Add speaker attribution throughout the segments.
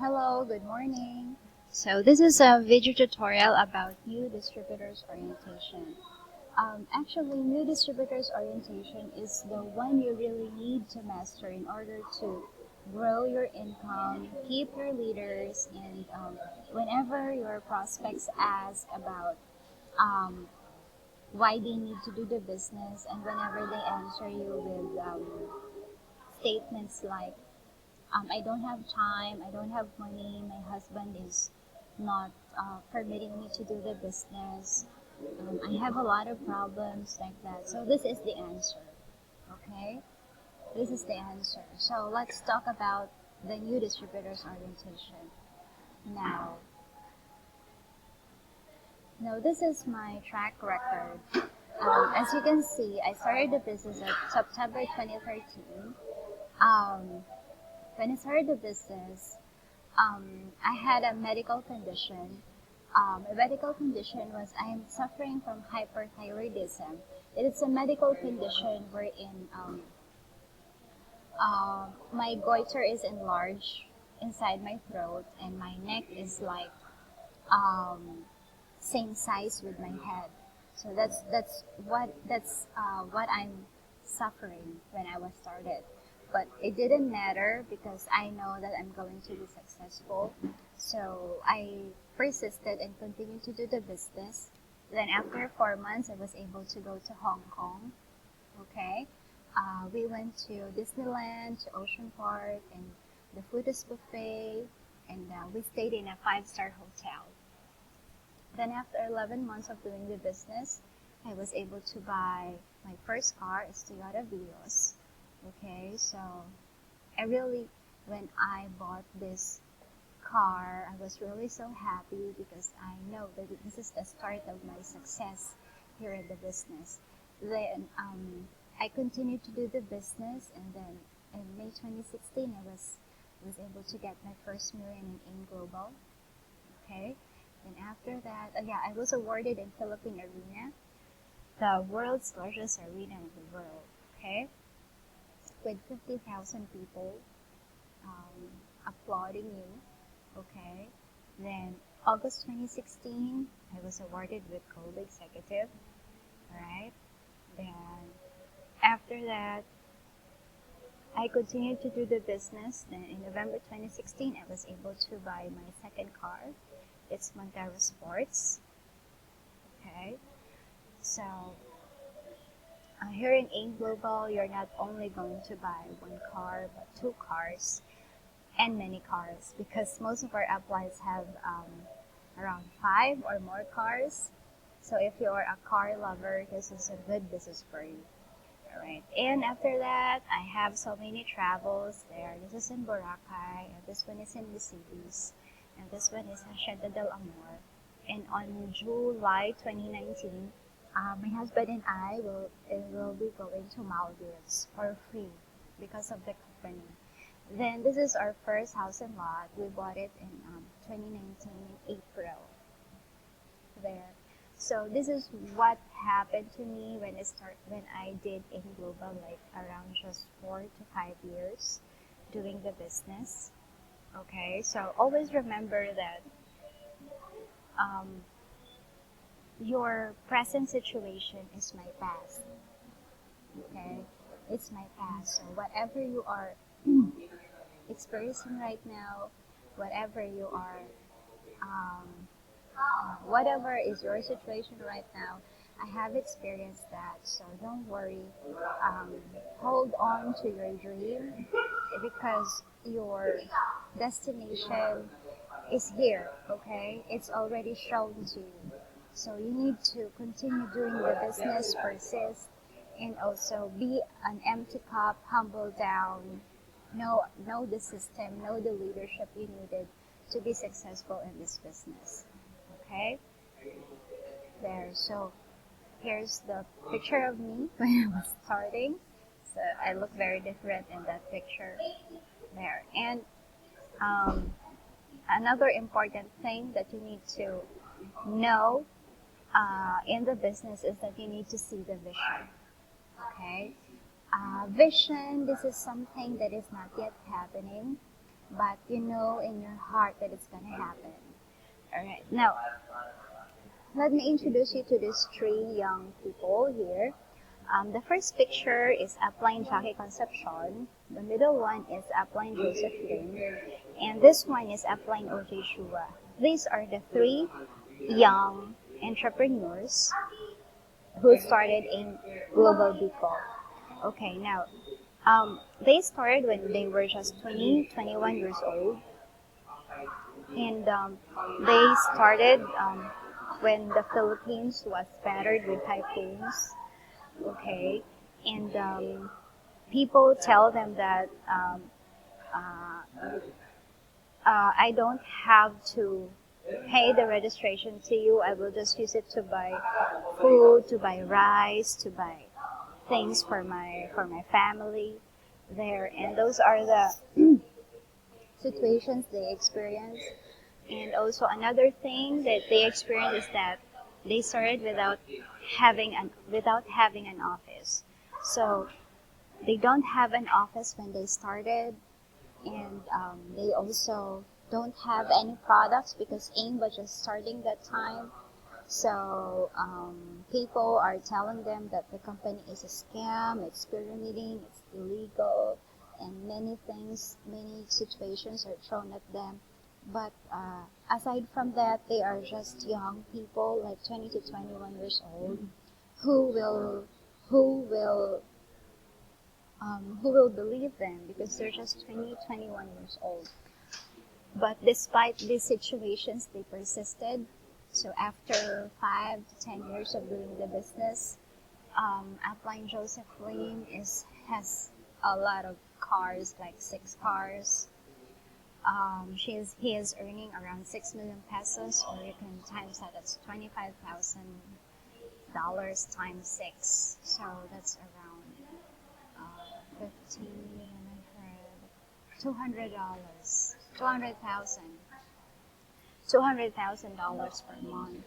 Speaker 1: Hello, good morning. So this is a video tutorial about new distributors orientation. Actually, new distributors orientation is the one you really need to master in order to grow your income, keep your leaders, and whenever your prospects ask about um, why they need to do the business, and whenever they answer you with statements like I don't have time, I don't have money, my husband is not permitting me to do the business, I have a lot of problems like that. So this is the answer, okay? This is the answer. So let's talk about the new distributors orientation. Now, this is my track record. As you can see, I started the business at September 2013. When I started the business, I had a medical condition. My medical condition was I am suffering from hyperthyroidism. It is a medical condition wherein my goiter is enlarged inside my throat and my neck is like um, same size with my head. So that's what I'm suffering when I was started. But it didn't matter because I know that I'm going to be successful. So I persisted and continued to do the business. Then after 4 months, I was able to go to Hong Kong. Okay, we went to Disneyland, to Ocean Park, and the food is buffet, and we stayed in a 5-star hotel. Then after 11 months of doing the business, I was able to buy my first car, it's Toyota Vios. Okay, so when I bought this car, I was really so happy because I know that this is the start of my success here in the business. Then I continued to do the business, and then in May 2016, I was able to get my first million in AIM Global. Okay, and after that, I was awarded in Philippine Arena, the world's largest arena in the world. Okay, with 50,000 people applauding you. Okay, then August 2016, I was awarded with Gold Executive. Alright, then after that, I continued to do the business. Then in November 2016, I was able to buy my second car. It's Montero Sports. Okay, so here in AIM Global, you're not only going to buy one car, but 2 cars and many cars, because most of our uplines have around 5 or more cars. So if you're a car lover, this is a good business for you. Alright, and after that, I have so many travels there. This is in Boracay, and this one is in the cities, and this one is Hacienda del Amor. And on July 2019, my husband and I will be going to Maldives for free because of the company. Then this is our first house and lot. We bought it in 2019 in April. There. So this is what happened to me when I did AIM Global, like around just 4 to 5 years doing the business. Okay, so always remember that your present situation is my past. Okay, it's my past. So whatever you are experiencing right now, whatever you are whatever is your situation right now, I have experienced that. So don't worry. Hold on to your dream because your destination is here. Okay, it's already shown to you. So you need to continue doing the business, persist, and also be an empty cup, humble down. Know the system, know the leadership you needed to be successful in this business. Okay, there. So here's the picture of me when I was starting. So I look very different in that picture there. And another important thing that you need to know in the business is that you need to see the vision. Okay, vision. This is something that is not yet happening. but you know in your heart that it's gonna happen. Alright, now let me introduce you to these three young people here. The first picture is upline Jackie Concepcion. The middle one is upline Josephine. And this one is upline OJ Shua. These are the three young entrepreneurs who started in Global Bicol. Okay, now, they started when they were just 20, 21 years old. And they started when the Philippines was battered with typhoons. Okay, and people tell them that uh, I don't have to pay the registration to you. I will just use it to buy food, to buy rice, to buy things for my family there. And those are the situations they experience. And also another thing that they experience is that they started without having an office. So they don't have an office when they started, and they also don't have any products because AIM was just starting that time. So people are telling them that the company is a scam, it's pyramiding, it's illegal, and many things, many situations are thrown at them. But aside from that, they are just young people, like 20 to 21 years old, who will who will who will believe them because they're just 20, 21 years old. But despite these situations, they persisted. So after 5 to 10 years of doing the business, Upline Josephine has a lot of cars, like 6 cars. He is earning around 6 million pesos, or you can times that. That's $25,000 times 6. So that's around 200, $200,000 per month,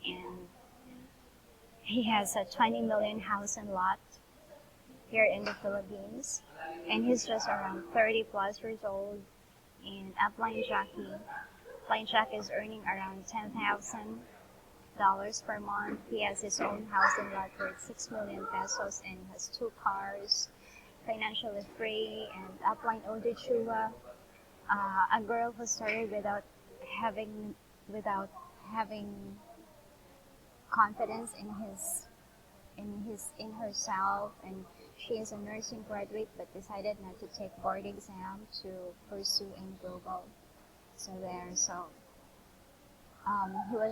Speaker 1: and he has a 20 million house and lot here in the Philippines, and he's just around 30 plus years old. And Upline Jack is earning around $10,000 per month. He has his own house and lot worth 6 million pesos and has 2 cars, financially free. And Upline Odechua, a girl who started having without having confidence in herself, and she is a nursing graduate but decided not to take board exam to pursue in global. So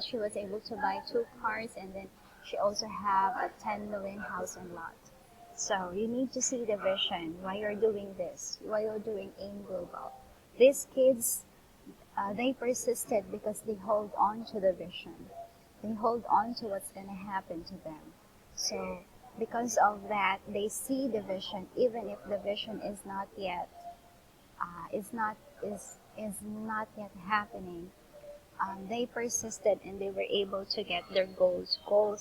Speaker 1: she was able to buy 2 cars, and then she also have a 10 million house and lot. So you need to see the vision why you're doing this, why you're doing AIM Global. These kids, they persisted because they hold on to the vision. They hold on to what's going to happen to them. So because of that, they see the vision, even if the vision is not yet happening. They persisted and they were able to get their goals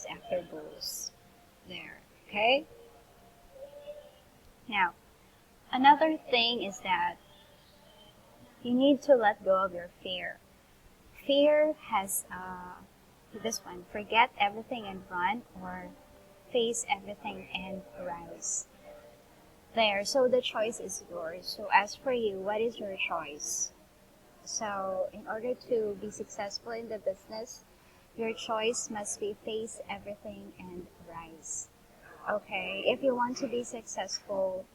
Speaker 1: after goals. There, okay. Now, another thing is that you need to let go of your fear. Fear has this one: forget everything and run, or face everything and rise. There, so the choice is yours. So as for you, what is your choice? So in order to be successful in the business, your choice must be face everything and rise. Okay, if you want to be successful,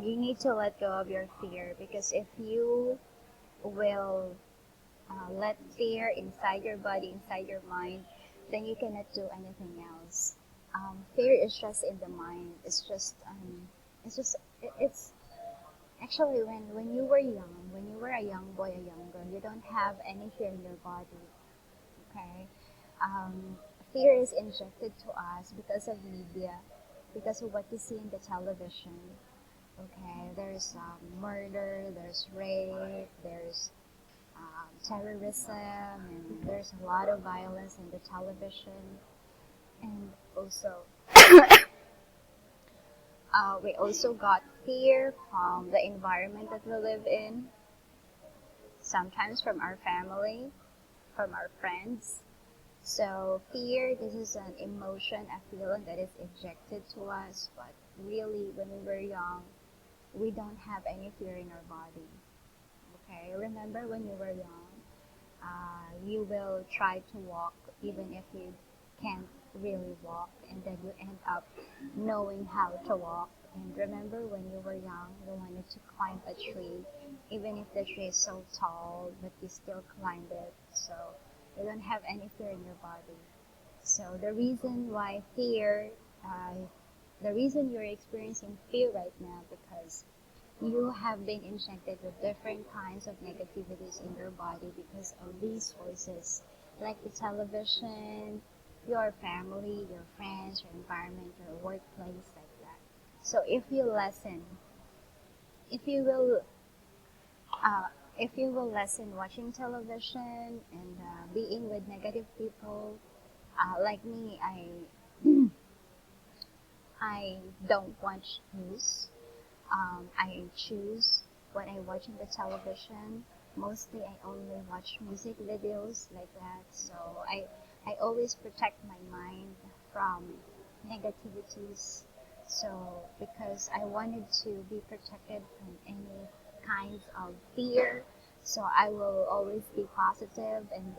Speaker 1: you need to let go of your fear, because if you will let fear inside your body, inside your mind, then you cannot do anything else. Fear is just in the mind. It's actually when you were young, when you were a young boy, a young girl, you don't have any fear in your body. Okay, fear is injected to us because of media, because of what you see in the television. Okay, there's murder, there's rape, there's terrorism, and there's a lot of violence in the television. And also, We also got fear from the environment that we live in, sometimes from our family, from our friends. So fear, this is an emotion, a feeling that is injected to us, but really when we were young, we don't have any fear in our body. Okay, remember when you were young, you will try to walk even if you can't really walk, and then you end up knowing how to walk. And remember when you were young, you wanted to climb a tree, even if the tree is so tall, but you still climbed it. So you don't have any fear in your body. So the reason why the reason you're experiencing fear right now, because you have been injected with different kinds of negativities in your body because of these sources, like the television, your family, your friends, your environment, your workplace, like that. So if you will, uh, if you will lessen watching television and being with negative people, like me, I don't watch news. I choose what I watch on the television. Mostly, I only watch music videos like that. So I always protect my mind from negativities. So because I wanted to be protected from any kinds of fear, so I will always be positive and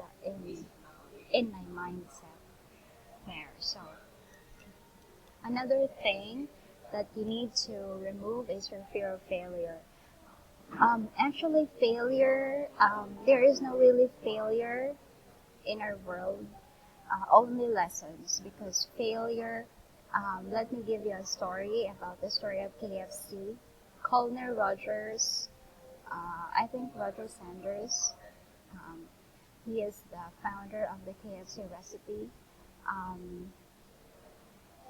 Speaker 1: in my mindset there. So another thing that you need to remove is your fear of failure. Actually, failure, there is no really failure in our world, only lessons. Because failure, let me give you a story about the story of KFC. Colonel Rogers, I think Roger Sanders, um, he is the founder of the KFC recipe. Um,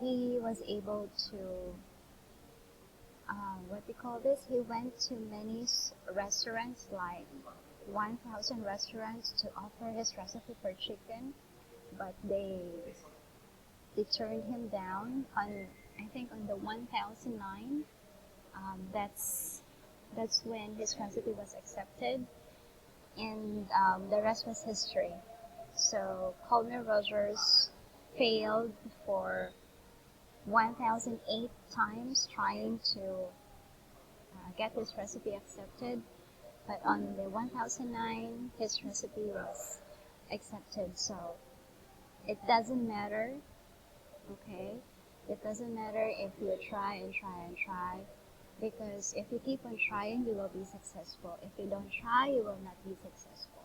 Speaker 1: he was able to what do you call this? He went to many restaurants, like 1,000 restaurants, to offer his recipe for chicken, but they turned him down on, I think, on the 1,009. That's when his recipe was accepted, and the rest was history. So Colonel Rogers failed for 1,008 times trying to get his recipe accepted, but on the 1009, his recipe was accepted. So it doesn't matter, okay? It doesn't matter if you try and try and try, because if you keep on trying, you will be successful. If you don't try, you will not be successful.